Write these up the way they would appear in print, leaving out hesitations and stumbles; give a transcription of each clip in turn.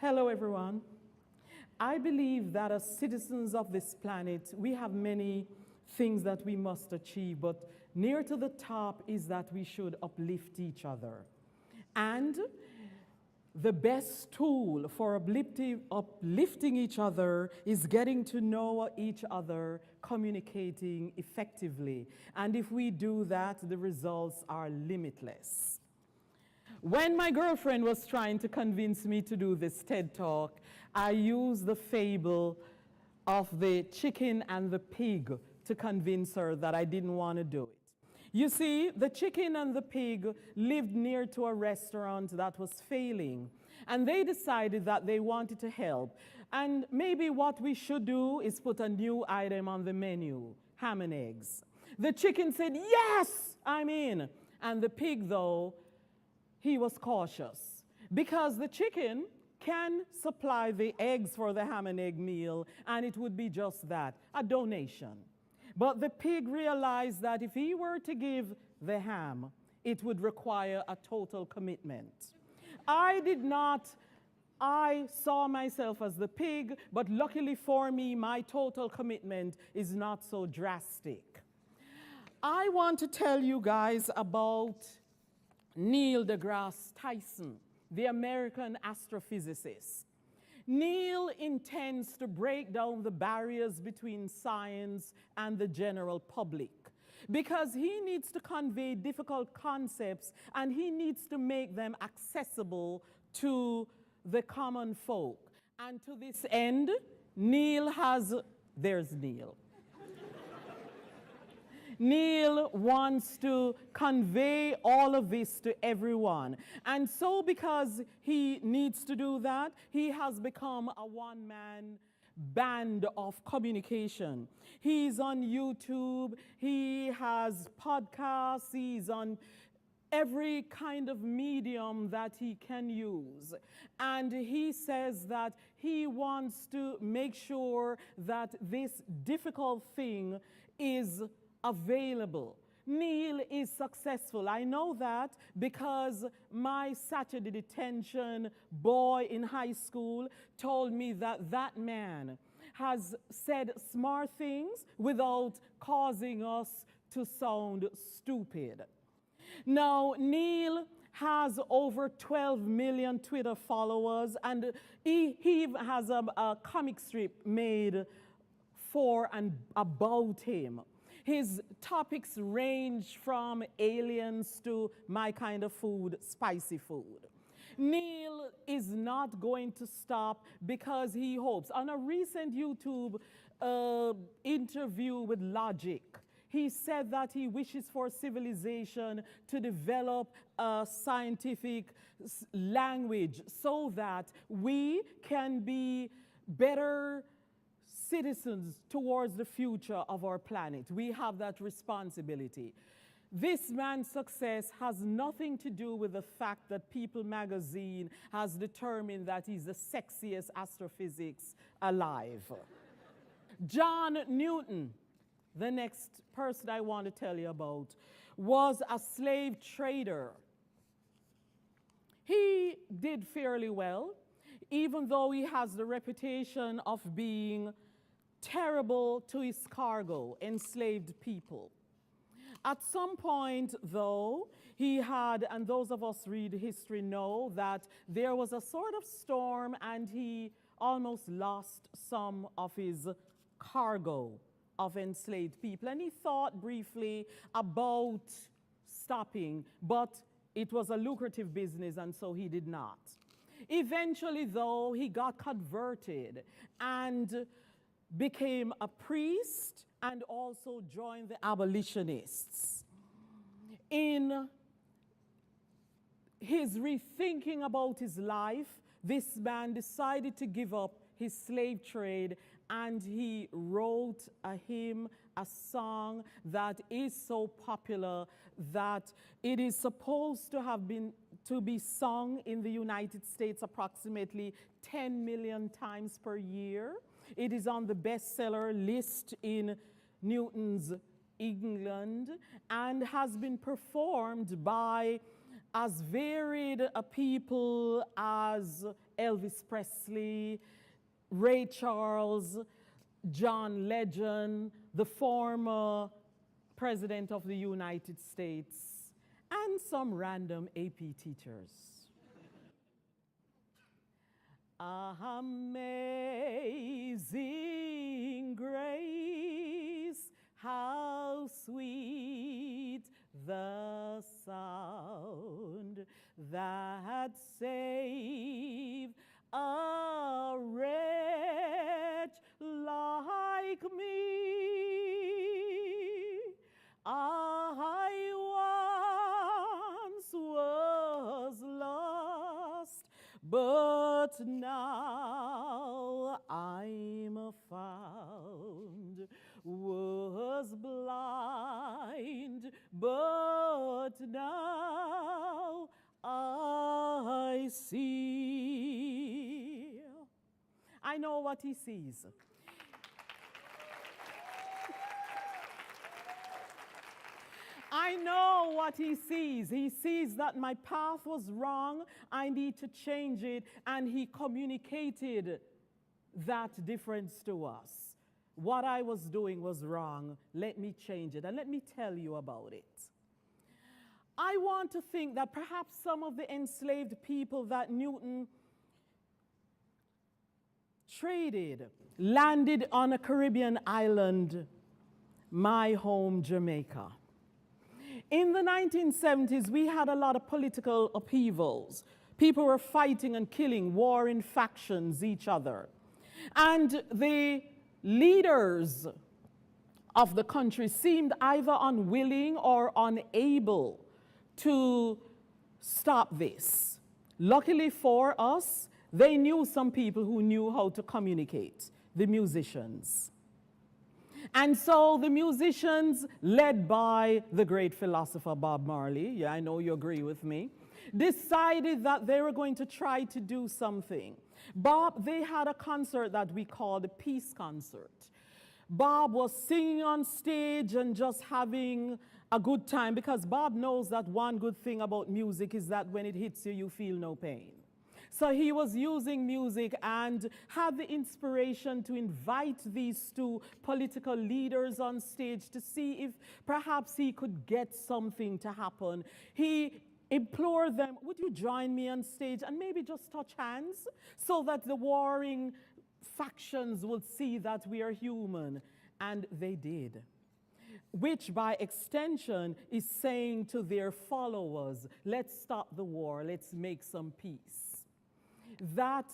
Hello, everyone. I believe that as citizens of this planet, we have many things that we must achieve, but near to the top is that we should uplift each other. And the best tool for uplifting each other is getting to know each other, communicating effectively. And if we do that, the results are limitless. When my girlfriend was trying to convince me to do this TED Talk, I used the fable of the chicken and the pig to convince her that I didn't want to do it. You see, the chicken and the pig lived near to a restaurant that was failing, and they decided that they wanted to help. And maybe what we should do is put a new item on the menu, ham and eggs. The chicken said, "Yes, I'm in." And the pig, though, he was cautious because the chicken can supply the eggs for the ham and egg meal, and it would be just that, a donation. But the pig realized that if he were to give the ham, it would require a total commitment. I saw myself as the pig, but luckily for me, my total commitment is not so drastic. I want to tell you guys about Neil deGrasse Tyson, the American astrophysicist. Neil intends to break down the barriers between science and the general public because he needs to convey difficult concepts and he needs to make them accessible to the common folk. And to this end, there's Neil. Neil wants to convey all of this to everyone. And so because he needs to do that, he has become a one-man band of communication. He's on YouTube, he has podcasts, he's on every kind of medium that he can use. And he says that he wants to make sure that this difficult thing is available. Neil is successful. I know that because my Saturday detention boy in high school told me that that man has said smart things without causing us to sound stupid. Now, Neil has over 12 million Twitter followers, and he has a comic strip made for and about him. His topics range from aliens to my kind of food, spicy food. Neil is not going to stop because he hopes. On a recent YouTube interview with Logic, he said that he wishes for civilization to develop a scientific language so that we can be better citizens towards the future of our planet. We have that responsibility. This man's success has nothing to do with the fact that People magazine has determined that he's the sexiest astrophysics alive. John Newton, the next person I want to tell you about, was a slave trader. He did fairly well, even though he has the reputation of being terrible to his cargo, enslaved people. At some point, though, he had, and those of us read history know, that there was a sort of storm and he almost lost some of his cargo of enslaved people. And he thought briefly about stopping, but it was a lucrative business, and so he did not. Eventually, though, he got converted and became a priest and also joined the abolitionists. In his rethinking about his life, this man decided to give up his slave trade, and he wrote a hymn, a song that is so popular that it is supposed to be sung in the United States approximately 10 million times per year. It is on the bestseller list in Newton's England and has been performed by as varied a people as Elvis Presley, Ray Charles, John Legend, the former President of the United States, and some random AP teachers. Amazing grace, how sweet the sound that saved a wretch like me. I once was lost, but now I'm found. Was blind, but now I see. I know what he sees. I know what he sees. He sees that my path was wrong. I need to change it. And he communicated that difference to us. What I was doing was wrong. Let me change it. And let me tell you about it. I want to think that perhaps some of the enslaved people that Newton traded landed on a Caribbean island, my home, Jamaica. In the 1970s, we had a lot of political upheavals. People were fighting and killing, warring factions each other. And the leaders of the country seemed either unwilling or unable to stop this. Luckily for us, they knew some people who knew how to communicate, the musicians. And so the musicians, led by the great philosopher Bob Marley, yeah, I know you agree with me, decided that they were going to try to do something. They had a concert that we called a peace concert. Bob was singing on stage and just having a good time, because Bob knows that one good thing about music is that when it hits you, you feel no pain. So he was using music and had the inspiration to invite these two political leaders on stage to see if perhaps he could get something to happen. He implored them, would you join me on stage and maybe just touch hands so that the warring factions would see that we are human? And they did. Which by extension is saying to their followers, let's stop the war, let's make some peace. That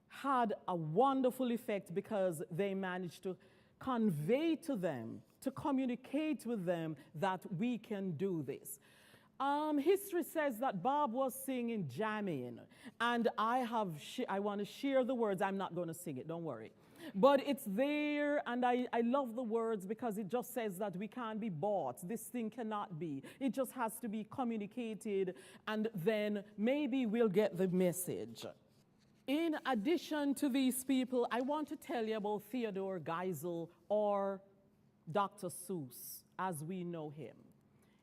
had a wonderful effect because they managed to convey to them, to communicate with them that we can do this. History says that Bob was singing, jamming, and I want to share the words. I'm not going to sing it, don't worry. But it's there, and I love the words because it just says that we can't be bought. This thing cannot be. It just has to be communicated, and then maybe we'll get the message. In addition to these people, I want to tell you about Theodore Geisel, or Dr. Seuss, as we know him.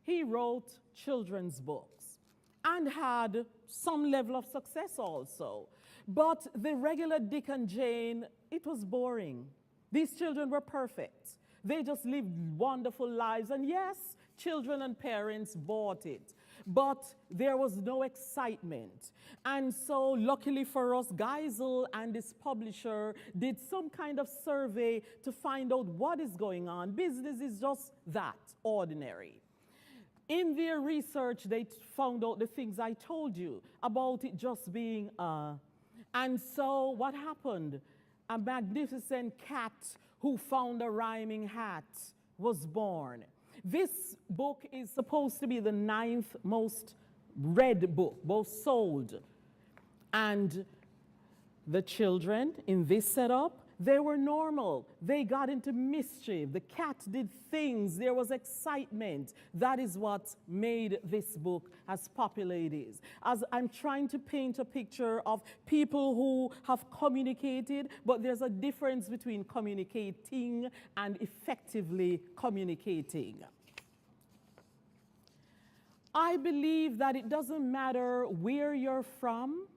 He wrote children's books and had some level of success also. But the regular Dick and Jane, it was boring. These children were perfect. They just lived wonderful lives. And yes, children and parents bought it. But there was no excitement. And so luckily for us, Geisel and his publisher did some kind of survey to find out what is going on. Business is just that, ordinary. In their research, they found out the things I told you about it just being And so what happened? A magnificent cat who found a rhyming hat was born. This book is supposed to be the 9th most read book, both sold. And the children in this setup, they were normal. They got into mischief. The cat did things. There was excitement. That is what made this book as popular it is. As I'm trying to paint a picture of people who have communicated, but there's a difference between communicating and effectively communicating. I believe that it doesn't matter where you're from,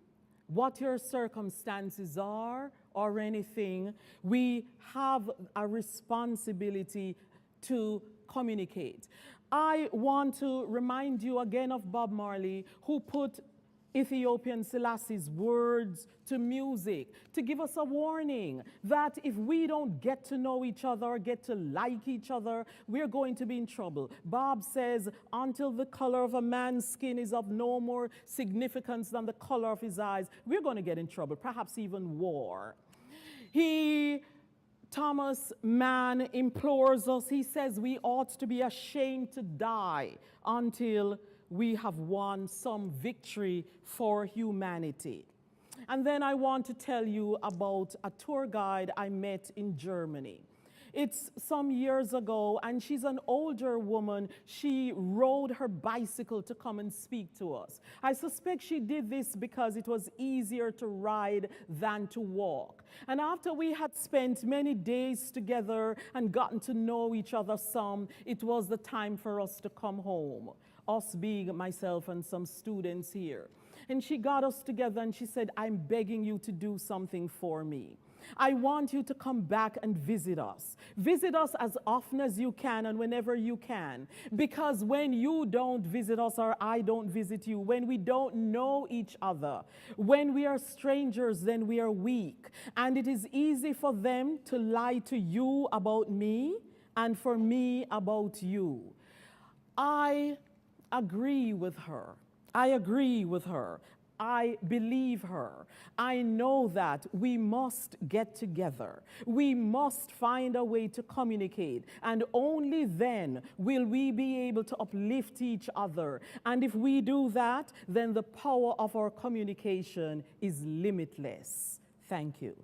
what your circumstances are, or anything, we have a responsibility to communicate. I want to remind you again of Bob Marley, who put Ethiopian Selassie's words to music to give us a warning that if we don't get to know each other, get to like each other, we're going to be in trouble. Bob says, until the color of a man's skin is of no more significance than the color of his eyes, we're going to get in trouble, perhaps even war. Thomas Mann implores us, he says we ought to be ashamed to die until we have won some victory for humanity. And then I want to tell you about a tour guide I met in Germany. It's some years ago, and she's an older woman. She rode her bicycle to come and speak to us. I suspect she did this because it was easier to ride than to walk. And after we had spent many days together and gotten to know each other some, it was the time for us to come home. Us being myself and some students here. And she got us together and she said, I'm begging you to do something for me. I want you to come back and visit us. Visit us as often as you can and whenever you can. Because when you don't visit us or I don't visit you, when we don't know each other, when we are strangers, then we are weak. And it is easy for them to lie to you about me and for me about you. I agree with her. I agree with her. I believe her. I know that we must get together. We must find a way to communicate. And only then will we be able to uplift each other. And if we do that, then the power of our communication is limitless. Thank you.